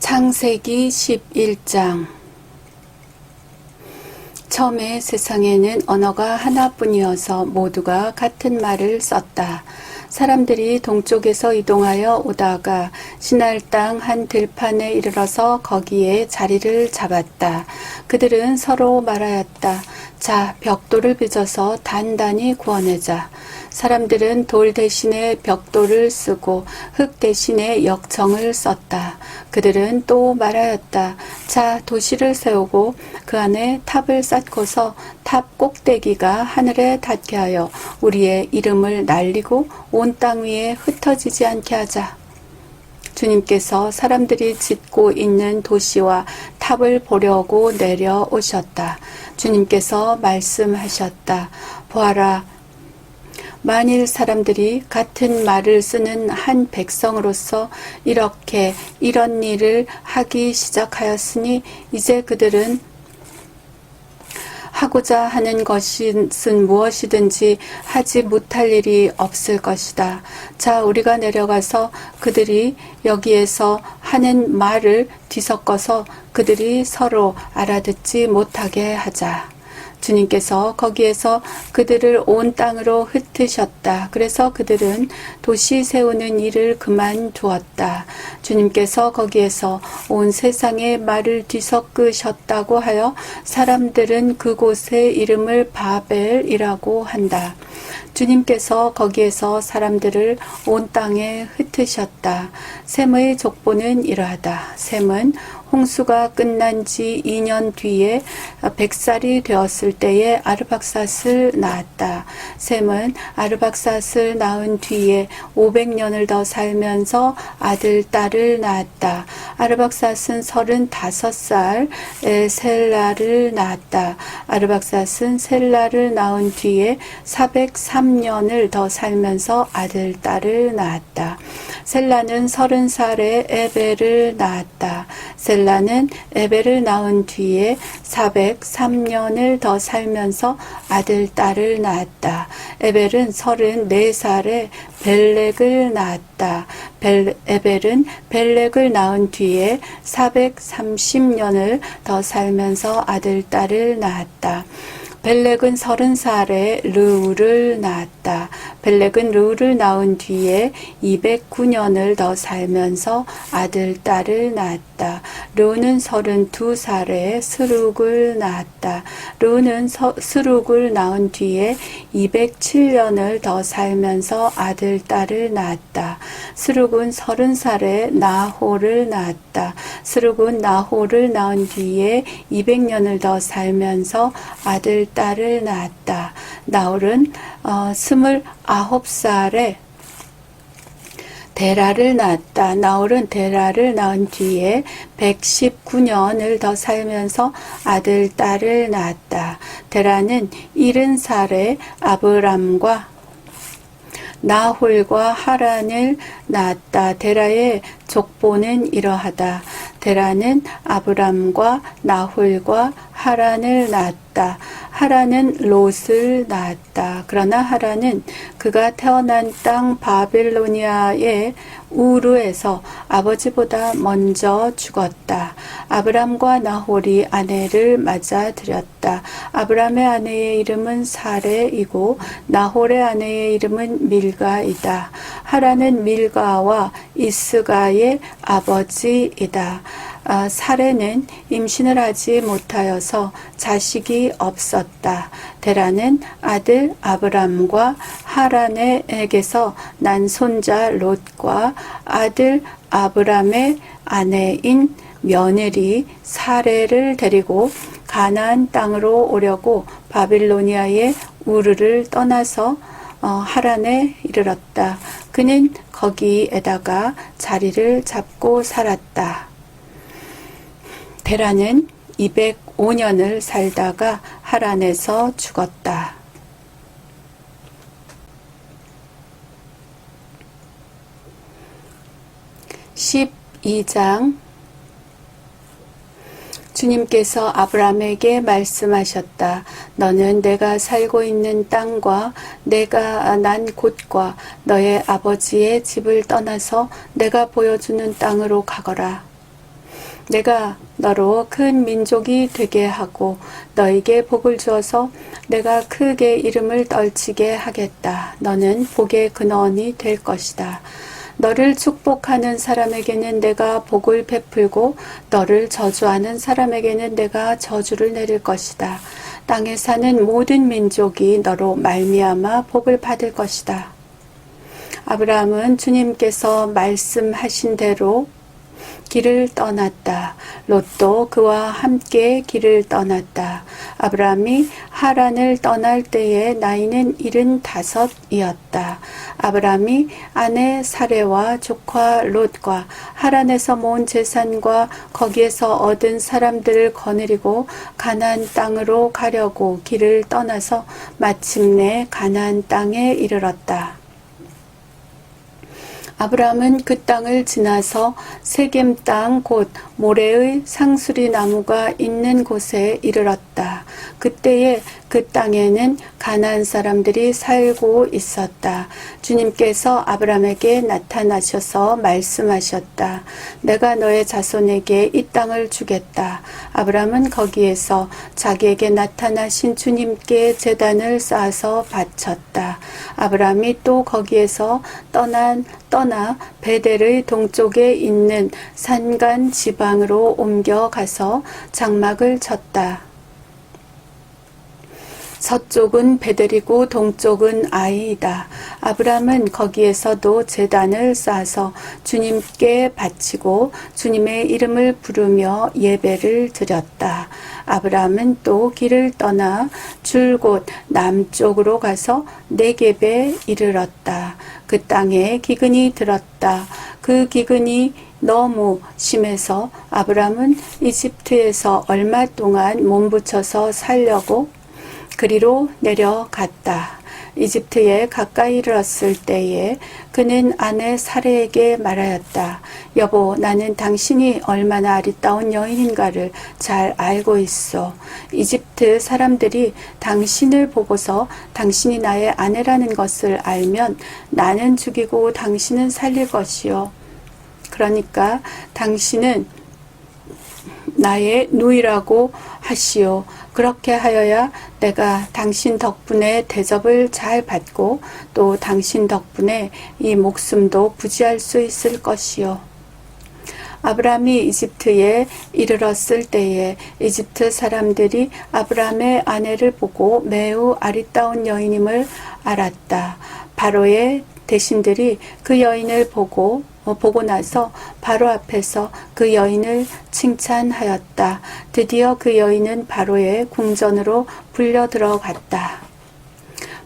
창세기 11장. 처음에 세상에는 언어가 하나뿐이어서 모두가 같은 말을 썼다. 사람들이 동쪽에서 이동하여 오다가 시날 땅 한 들판에 이르러서 거기에 자리를 잡았다. 그들은 서로 말하였다. 자, 벽돌을 빚어서 단단히 구워내자. 사람들은 돌 대신에 벽돌을 쓰고 흙 대신에 역청을 썼다. 그들은 또 말하였다. 자, 도시를 세우고 그 안에 탑을 쌓고서 탑 꼭대기가 하늘에 닿게 하여 우리의 이름을 날리고 온 땅 위에 흩어지지 않게 하자. 주님께서 사람들이 짓고 있는 도시와 탑을 보려고 내려오셨다. 주님께서 말씀하셨다. 보아라, 만일 사람들이 같은 말을 쓰는 한 백성으로서 이런 일을 하기 시작하였으니 이제 그들은 하고자 하는 것은 무엇이든지 하지 못할 일이 없을 것이다. 자, 우리가 내려가서 그들이 여기에서 하는 말을 뒤섞어서 그들이 서로 알아듣지 못하게 하자. 주님께서 거기에서 그들을 온 땅으로 흩으셨다. 그래서 그들은 도시 세우는 일을 그만두었다. 주님께서 거기에서 온 세상의 말을 뒤섞으셨다고 하여 사람들은 그곳의 이름을 바벨이라고 한다. 주님께서 거기에서 사람들을 온 땅에 흩으셨다. 셈의 족보는 이러하다. 셈은 홍수가 끝난 지 2년 뒤에 100살이 되었을 때에 아르박삿을 낳았다. 셈은 아르박삿을 낳은 뒤에 500년을 더 살면서 아들, 딸을 낳았다. 아르박삿은 35살에 셀라를 낳았다. 아르박삿은 셀라를 낳은 뒤에 403년을 더 살면서 아들, 딸을 낳았다. 셀라는 30살에 에벨을 낳았다. 셀라는 에벨을 낳은 뒤에 403년을 더 살면서 아들, 딸을 낳았다. 에벨은 34살에 벨렉을 낳았다. 에벨은 벨렉을 낳은 뒤에 430년을 더 살면서 아들, 딸을 낳았다. 벨렉은 30살에 르우를 낳았다. 벨렉은 르우를 낳은 뒤에 209년을 더 살면서 아들, 딸을 낳았다. 르우는 32살에 스룩을 낳았다. 르우는 스룩을 낳은 뒤에 207년을 더 살면서 아들, 딸을 낳았다. 스룩은 30살에 나홀을 낳았다. 스룩은 나홀을 낳은 뒤에 200년을 더 살면서 아들, 딸을 낳았다. 나홀은 29살에 데라를 낳았다. 나홀은 데라를 낳은 뒤에 119년을 더 살면서 아들, 딸을 낳았다. 데라는 70살에 아브람과 나홀과 하란을 낳았다. 데라의 족보는 이러하다. 데라는 아브람과 나홀과 하란을 낳았다. 하란은 롯을 낳았다. 그러나 하란은 그가 태어난 땅 바빌로니아의 우르에서 아버지보다 먼저 죽었다. 아브람과 나홀이 아내를 맞아들였다. 아브람의 아내의 이름은 사레이고 나홀의 아내의 이름은 밀가이다. 하란은 밀가와 이스가의 아버지이다. 사레는 임신을 하지 못하여서 자식이 없었다. 데라는 아들 아브람과 하란에게서 난 손자 롯과 아들 아브람의 아내인 며느리 사레를 데리고 가나안 땅으로 오려고 바빌로니아의 우르를 떠나서 하란에 이르렀다. 그는 거기에다가 자리를 잡고 살았다. 데라는 205년을 살다가 하란에서 죽었다. 12장. 주님께서 아브람에게 말씀하셨다. 너는 내가 살고 있는 땅과 내가 난 곳과 너의 아버지의 집을 떠나서 내가 보여주는 땅으로 가거라. 내가 너로 큰 민족이 되게 하고 너에게 복을 주어서 내가 크게 이름을 떨치게 하겠다. 너는 복의 근원이 될 것이다. 너를 축복하는 사람에게는 내가 복을 베풀고 너를 저주하는 사람에게는 내가 저주를 내릴 것이다. 땅에 사는 모든 민족이 너로 말미암아 복을 받을 것이다. 아브라함은 주님께서 말씀하신 대로 길을 떠났다. 롯도 그와 함께 길을 떠났다. 아브라함이 하란을 떠날 때에 나이는 75이었다. 아브라함이 아내 사레와 조카 롯과 하란에서 모은 재산과 거기에서 얻은 사람들을 거느리고 가나안 땅으로 가려고 길을 떠나서 마침내 가나안 땅에 이르렀다. 아브라함은 그 땅을 지나서 세겜 땅 곧 모레의 상수리 나무가 있는 곳에 이르렀다. 그때에 그 땅에는 가나안 사람들이 살고 있었다. 주님께서 아브라함에게 나타나셔서 말씀하셨다. 내가 너의 자손에게 이 땅을 주겠다. 아브라함은 거기에서 자기에게 나타나신 주님께 제단을 쌓아서 바쳤다. 아브라함이 또 거기에서 떠나 베델의 동쪽에 있는 산간 지방으로 옮겨가서 장막을 쳤다. 서쪽은 베델이고 동쪽은 아이이다. 아브라함은 거기에서도 제단을 쌓아서 주님께 바치고 주님의 이름을 부르며 예배를 드렸다. 아브라함은 또 길을 떠나 줄곧 남쪽으로 가서 네겝에 이르렀다. 그 땅에 기근이 들었다. 그 기근이 너무 심해서 아브라함은 이집트에서 얼마 동안 몸부쳐서 살려고 그리로 내려갔다. 이집트에 가까이 이르렀을 때에 그는 아내 사레에게 말하였다. 여보, 나는 당신이 얼마나 아리따운 여인인가를 잘 알고 있어. 이집트 사람들이 당신을 보고서 당신이 나의 아내라는 것을 알면 나는 죽이고 당신은 살릴 것이요. 그러니까 당신은 나의 누이라고 하시오. 그렇게 하여야 내가 당신 덕분에 대접을 잘 받고 또 당신 덕분에 이 목숨도 부지할 수 있을 것이요. 아브라함이 이집트에 이르렀을 때에 이집트 사람들이 아브라함의 아내를 보고 매우 아리따운 여인임을 알았다. 바로의 대신들이 그 여인을 보고 나서 바로 앞에서 그 여인을 칭찬하였다. 드디어 그 여인은 바로의 궁전으로 불려 들어갔다.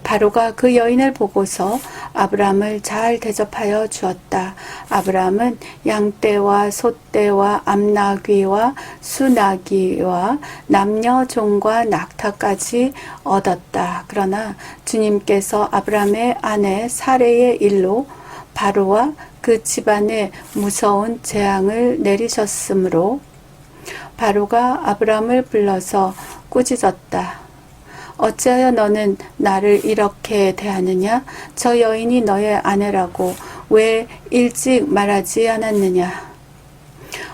바로가 그 여인을 보고서 아브라함을 잘 대접하여 주었다. 아브라함은 양떼와 소떼와 암나귀와 수나귀와 남녀 종과 낙타까지 얻었다. 그러나 주님께서 아브라함의 아내 사레의 일로 바로와 그 집안에 무서운 재앙을 내리셨으므로 바로가 아브라함을 불러서 꾸짖었다. 어찌하여 너는 나를 이렇게 대하느냐? 저 여인이 너의 아내라고 왜 일찍 말하지 않았느냐?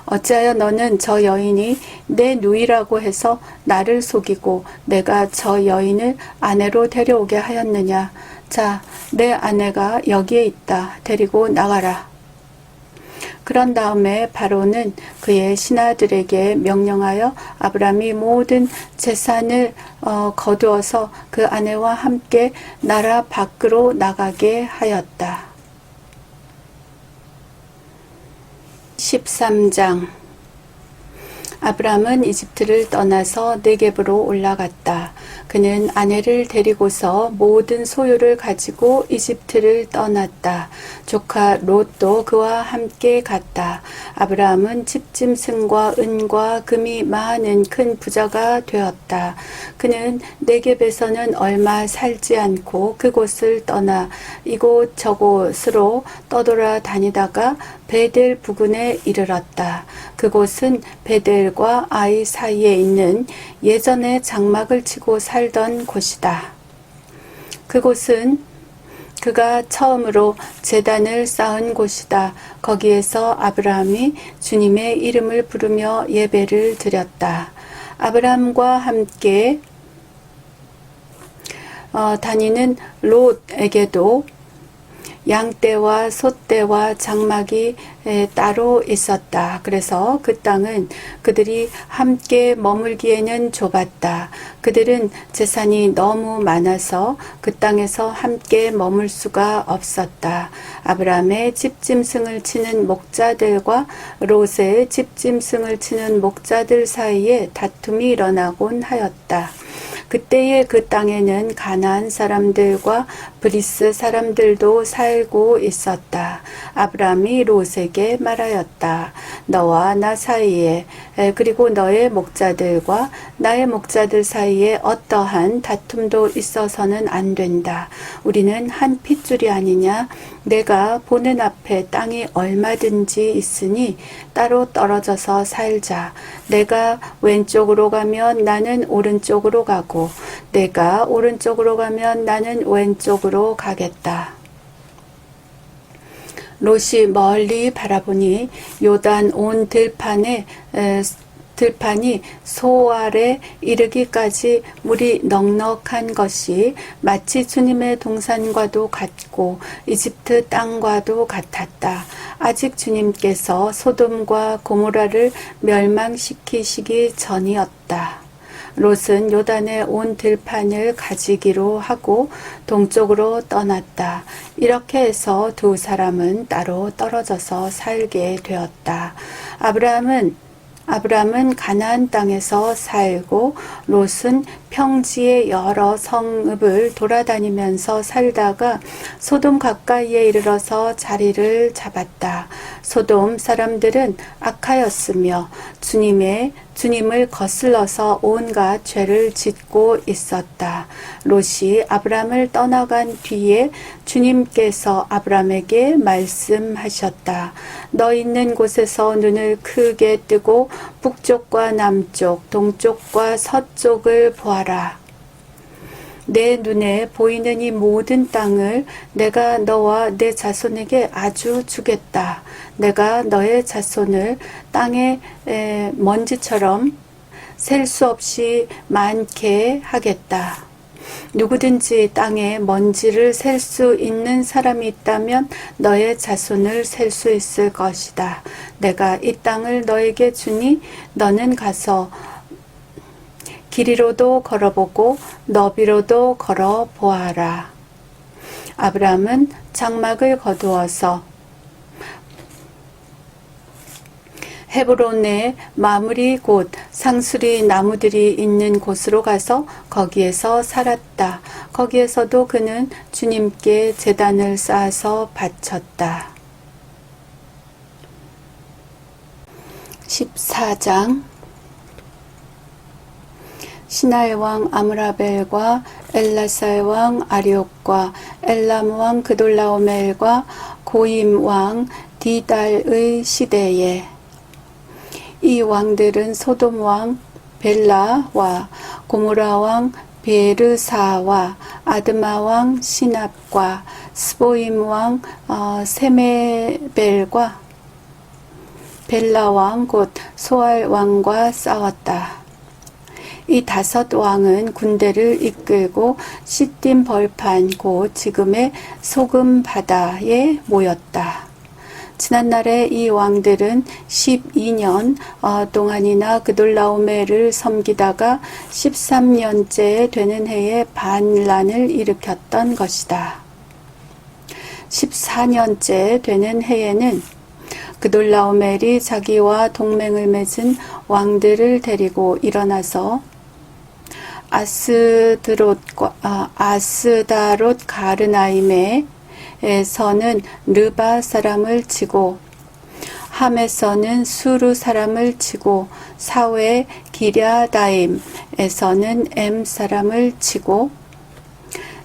어찌하여 너는 저 여인이 내 누이라고 해서 나를 속이고 내가 저 여인을 아내로 데려오게 하였느냐? 자, 내 아내가 여기에 있다. 데리고 나가라. 그런 다음에 바로는 그의 신하들에게 명령하여 아브라함이 모든 재산을 거두어서 그 아내와 함께 나라 밖으로 나가게 하였다. 13장. 아브라함은 이집트를 떠나서 네겝으로 올라갔다. 그는 아내를 데리고서 모든 소유를 가지고 이집트를 떠났다. 조카 롯도 그와 함께 갔다. 아브라함은 집짐승과 은과 금이 많은 큰 부자가 되었다. 그는 네겝에서는 얼마 살지 않고 그곳을 떠나 이곳 저곳으로 떠돌아 다니다가 베델 부근에 이르렀다. 그곳은 베델과 아이 사이에 있는 예전에 장막을 치고 살던 곳이다. 그곳은 그가 처음으로 제단을 쌓은 곳이다. 거기에서 아브라함이 주님의 이름을 부르며 예배를 드렸다. 아브라함과 함께 다니는 롯에게도 양떼와 소떼와 장막이 따로 있었다. 그래서 그 땅은 그들이 함께 머물기에는 좁았다. 그들은 재산이 너무 많아서 그 땅에서 함께 머물 수가 없었다. 아브라함의 집짐승을 치는 목자들과 롯의 집짐승을 치는 목자들 사이에 다툼이 일어나곤 하였다. 그때의 그 땅에는 가나안 사람들과 브리스 사람들도 살고 있었다. 아브라함이 롯에게 말하였다. 너와 나 사이에 그리고 너의 목자들과 나의 목자들 사이에 어떠한 다툼도 있어서는 안 된다. 우리는 한 핏줄이 아니냐. 내가 보는 앞에 땅이 얼마든지 있으니 따로 떨어져서 살자. 내가 왼쪽으로 가면 나는 오른쪽으로 가고 내가 오른쪽으로 가면 나는 왼쪽으로 가겠다. 롯이 멀리 바라보니 요단 온 들판이 소알에 이르기까지 물이 넉넉한 것이 마치 주님의 동산과도 같고 이집트 땅과도 같았다. 아직 주님께서 소돔과 고모라를 멸망시키시기 전이었다. 롯은 요단의 온 들판을 가지기로 하고 동쪽으로 떠났다. 이렇게 해서 두 사람은 따로 떨어져서 살게 되었다. 아브라함은 가나안 땅에서 살고 롯은 평지의 여러 성읍을 돌아다니면서 살다가 소돔 가까이에 이르러서 자리를 잡았다. 소돔 사람들은 악하였으며 주님을 거슬러서 온갖 죄를 짓고 있었다. 롯이 아브라함을 떠나간 뒤에 주님께서 아브라함에게 말씀하셨다. 너 있는 곳에서 눈을 크게 뜨고 북쪽과 남쪽, 동쪽과 서쪽을 보아라. 내 눈에 보이는 이 모든 땅을 내가 너와 내 자손에게 아주 주겠다. 내가 너의 자손을 땅의 먼지처럼 셀 수 없이 많게 하겠다. 누구든지 땅에 먼지를 셀 수 있는 사람이 있다면 너의 자손을 셀 수 있을 것이다. 내가 이 땅을 너에게 주니 너는 가서 길이로도 걸어보고 너비로도 걸어보아라. 아브라함은 장막을 거두어서 헤브론의 마무리 곧 상수리 나무들이 있는 곳으로 가서 거기에서 살았다. 거기에서도 그는 주님께 제단을 쌓아서 바쳤다. 14장 시나의 왕 아므라벨과 엘라사의 왕 아리옥과 엘람 왕 그돌라오멜과 고임 왕 디달의 시대에 이 왕들은 소돔 왕 벨라와 고모라 왕 베르사와 아드마 왕 시납과 스보임 왕 세메벨과 벨라 왕 곧 소알 왕과 싸웠다. 이 다섯 왕은 군대를 이끌고 시딤 벌판 곧 지금의 소금 바다에 모였다. 지난날에 이 왕들은 12년 동안이나 그돌라오멜을 섬기다가 13년째 되는 해에 반란을 일으켰던 것이다. 14년째 되는 해에는 그돌라오멜이 자기와 동맹을 맺은 왕들을 데리고 일어나서 아스다롯 가르나임에서는 르바 사람을 치고 함에서는 수루 사람을 치고 사웨 기랴다임에서는 엠 사람을 치고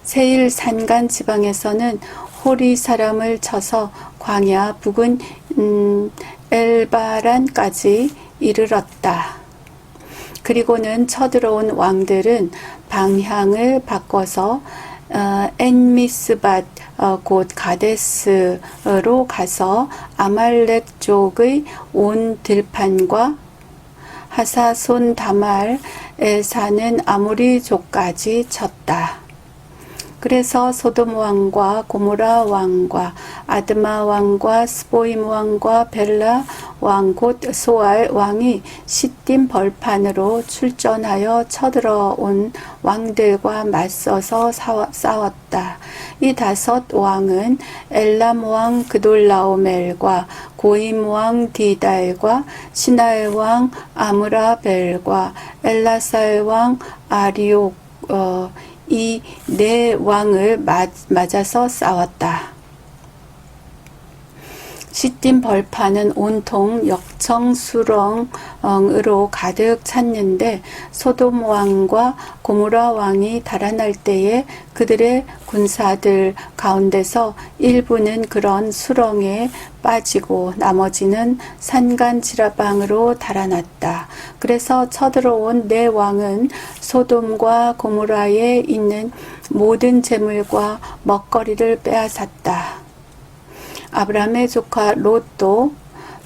세일 산간 지방에서는 호리 사람을 쳐서 광야 북은 엘바란까지 이르렀다. 그리고는 쳐들어온 왕들은 방향을 바꿔서 엔미스밭 곧 가데스로 가서 아말렉 족의 온 들판과 하사손 다말에 사는 아모리 족까지 쳤다. 그래서 소돔 왕과 고모라 왕과 아드마 왕과 스보임 왕과 벨라 왕 곧 소알 왕이 시딤 벌판으로 출전하여 쳐들어온 왕들과 맞서서 싸웠다. 이 5 왕은 엘람 왕 그돌라오멜과 고임 왕 디달과 시날 왕 아므라벨과 엘라살 왕 아리옥 이 4 왕을 맞아서 싸웠다. 시딤 벌판은 온통 역청수렁으로 가득 찼는데 소돔 왕과 고모라 왕이 달아날 때에 그들의 군사들 가운데서 일부는 그런 수렁에 빠지고 나머지는 산간 지라방으로 달아났다. 그래서 쳐들어온 4 왕은 소돔과 고모라에 있는 모든 재물과 먹거리를 빼앗았다. 아브라함의 조카 롯도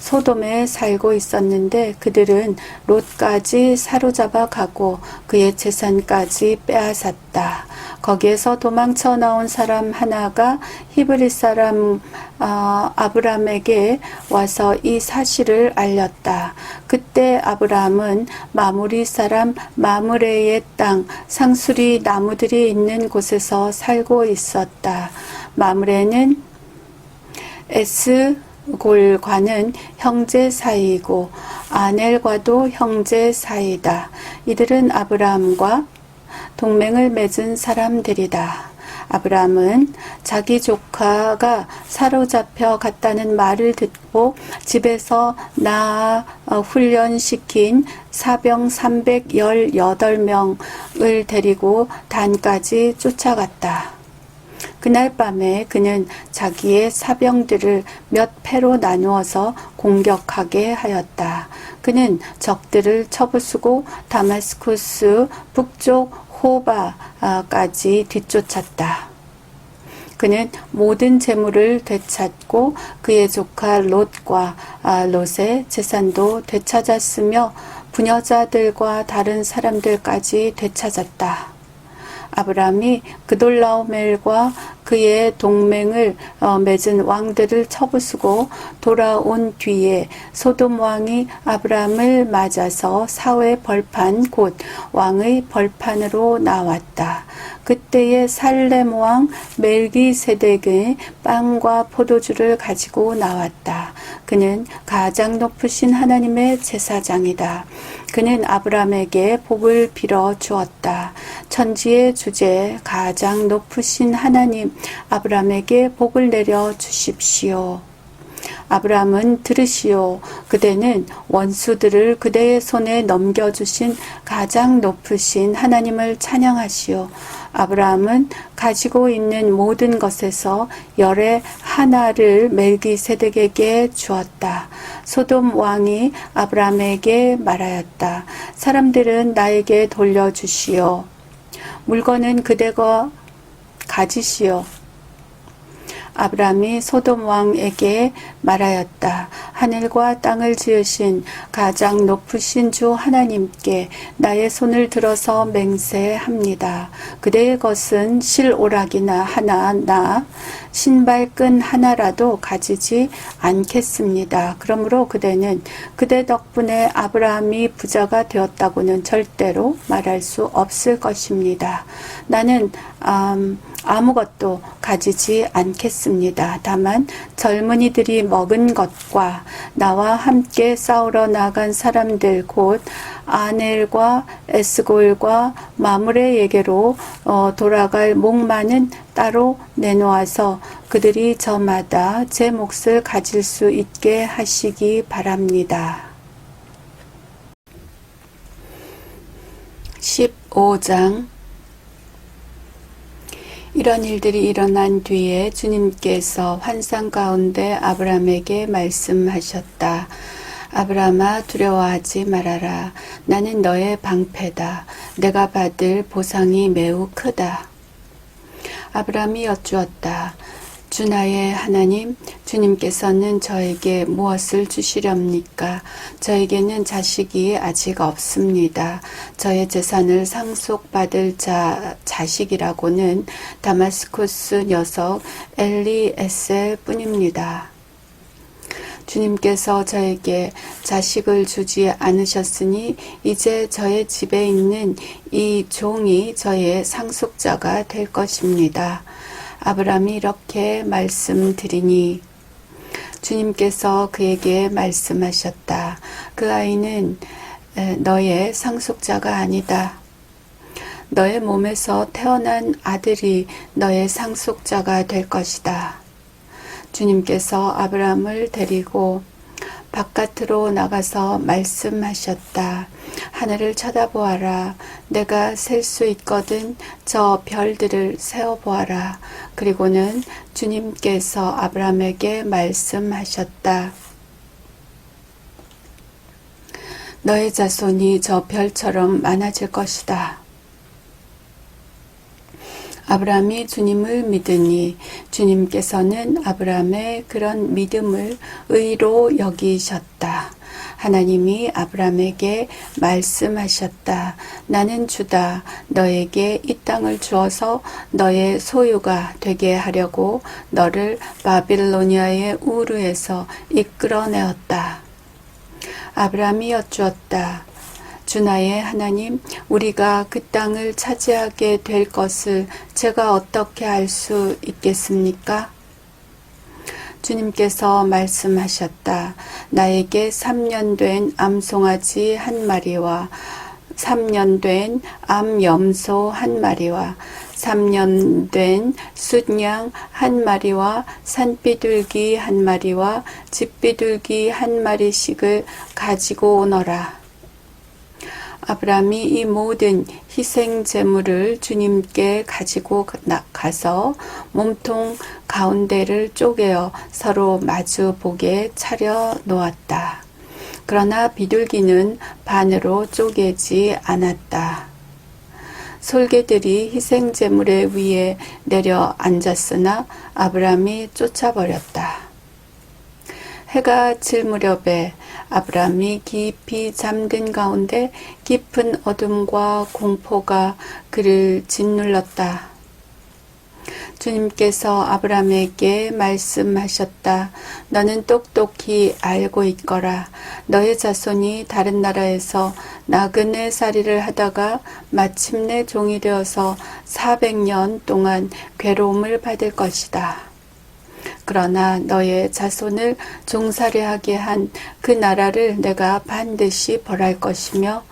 소돔에 살고 있었는데 그들은 롯까지 사로잡아 가고 그의 재산까지 빼앗았다. 거기에서 도망쳐 나온 사람 하나가 히브리 사람 아브라함에게 와서 이 사실을 알렸다. 그때 아브라함은 마므리 사람 마므레의 땅 상수리 나무들이 있는 곳에서 살고 있었다. 마므레는 에스골과는 형제 사이고 아넬과도 형제 사이다. 이들은 아브라함과 동맹을 맺은 사람들이다. 아브라함은 자기 조카가 사로잡혀 갔다는 말을 듣고 집에서 낳아 훈련시킨 사병 318명을 데리고 단까지 쫓아갔다. 그날 밤에 그는 자기의 사병들을 몇 패로 나누어서 공격하게 하였다. 그는 적들을 쳐부수고 다마스쿠스 북쪽 호바까지 뒤쫓았다. 그는 모든 재물을 되찾고 그의 조카 롯과 롯의 재산도 되찾았으며 부녀자들과 다른 사람들까지 되찾았다. 아브라함이 그돌라오멜과 그의 동맹을 맺은 왕들을 쳐부수고 돌아온 뒤에 소돔 왕이 아브라함을 맞아서 사회 벌판 곧 왕의 벌판으로 나왔다. 그때에 살렘 왕 멜기세덱의 빵과 포도주를 가지고 나왔다. 그는 가장 높으신 하나님의 제사장이다. 그는 아브라함에게 복을 빌어 주었다. 천지의 주제 가장 높으신 하나님 아브라함에게 복을 내려 주십시오. 아브라함은 들으시오. 그대는 원수들을 그대의 손에 넘겨주신 가장 높으신 하나님을 찬양하시오. 아브라함은 가지고 있는 모든 것에서 열의 하나를 멜기세덱에게 주었다. 소돔 왕이 아브라함에게 말하였다. 사람들은 나에게 돌려주시오. 물건은 그대가 가지시오. 아브라함이 소돔 왕에게 말하였다. 하늘과 땅을 지으신 가장 높으신 주 하나님께 나의 손을 들어서 맹세합니다. 그대의 것은 실오락이나 하나나 신발끈 하나라도 가지지 않겠습니다. 그러므로 그대는 그대 덕분에 아브라함이 부자가 되었다고는 절대로 말할 수 없을 것입니다. 나는 아무것도 가지지 않겠습니다. 다만 젊은이들이 먹은 것과 나와 함께 싸우러 나간 사람들 곧 아넬과 에스골과 마므레에게로 돌아갈 목마는 따로 내놓아서 그들이 저마다 제 몫을 가질 수 있게 하시기 바랍니다. 15장 이런 일들이 일어난 뒤에 주님께서 환상 가운데 아브라함에게 말씀하셨다. 아브라함아 두려워하지 말아라. 나는 너의 방패다. 내가 받을 보상이 매우 크다. 아브라함이 여쭈었다. 주 나의 하나님, 주님께서는 저에게 무엇을 주시렵니까? 저에게는 자식이 아직 없습니다. 저의 재산을 상속받을 자식이라고는 다마스쿠스 녀석 엘리에셀 뿐입니다. 주님께서 저에게 자식을 주지 않으셨으니 이제 저의 집에 있는 이 종이 저의 상속자가 될 것입니다. 아브라함이 이렇게 말씀드리니 주님께서 그에게 말씀하셨다. 그 아이는 너의 상속자가 아니다. 너의 몸에서 태어난 아들이 너의 상속자가 될 것이다. 주님께서 아브라함을 데리고 바깥으로 나가서 말씀하셨다. 하늘을 쳐다보아라. 내가 셀 수 있거든 저 별들을 세어보아라. 그리고는 주님께서 아브라함에게 말씀하셨다. 너의 자손이 저 별처럼 많아질 것이다. 아브라함이 주님을 믿으니 주님께서는 아브라함의 그런 믿음을 의로 여기셨다. 하나님이 아브라함에게 말씀하셨다. 나는 주다. 너에게 이 땅을 주어서 너의 소유가 되게 하려고 너를 바빌로니아의 우르에서 이끌어내었다. 아브라함이 여쭈었다. 주 나의 하나님, 우리가 그 땅을 차지하게 될 것을 제가 어떻게 알 수 있겠습니까? 주님께서 말씀하셨다. 나에게 3년 된 암송아지 한 마리와 3년 된 암염소 한 마리와 3년 된 숫양 한 마리와 산비둘기 한 마리와 집비둘기 한 마리씩을 가지고 오너라. 아브라함이 이 모든 희생 제물을 주님께 가지고 가서 몸통 가운데를 쪼개어 서로 마주 보게 차려 놓았다. 그러나 비둘기는 반으로 쪼개지 않았다. 솔개들이 희생 제물의 위에 내려 앉았으나 아브라함이 쫓아버렸다. 해가 질 무렵에 아브라함이 깊이 잠든 가운데 깊은 어둠과 공포가 그를 짓눌렀다. 주님께서 아브라함에게 말씀하셨다. 너는 똑똑히 알고 있거라. 너의 자손이 다른 나라에서 나그네 살이를 하다가 마침내 종이 되어서 400년 동안 괴로움을 받을 것이다. 그러나 너의 자손을 종살이하게 한 그 나라를 내가 반드시 벌할 것이며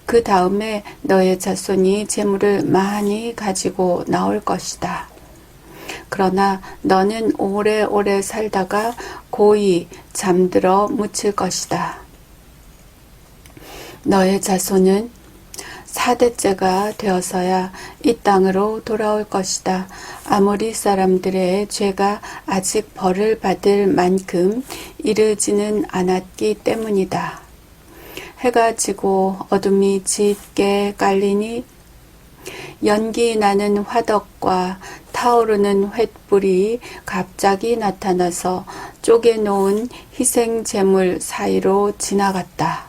그 다음에 너의 자손이 재물을 많이 가지고 나올 것이다. 그러나 너는 오래오래 살다가 고이 잠들어 묻힐 것이다. 너의 자손은 4대째가 되어서야 이 땅으로 돌아올 것이다. 아모리 사람들의 죄가 아직 벌을 받을 만큼 이르지는 않았기 때문이다. 해가 지고 어둠이 짙게 깔리니 연기 나는 화덕과 타오르는 횃불이 갑자기 나타나서 쪼개놓은 희생 제물 사이로 지나갔다.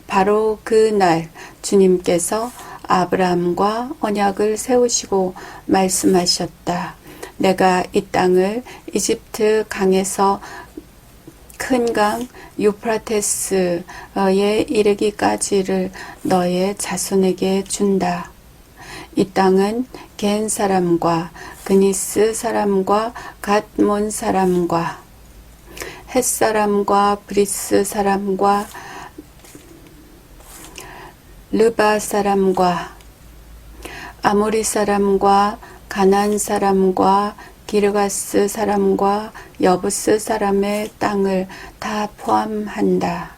바로 그날 주님께서 아브라함과 언약을 세우시고 말씀하셨다. 내가 이 땅을 이집트 강에서 큰 강 유프라테스에 이르기까지를 너의 자손에게 준다. 이 땅은 겐 사람과 그니스 사람과 갓몬 사람과 헷 사람과 브리스 사람과 르바 사람과 아모리 사람과 가나안 사람과 기르가스 사람과 여부스 사람의 땅을 다 포함한다.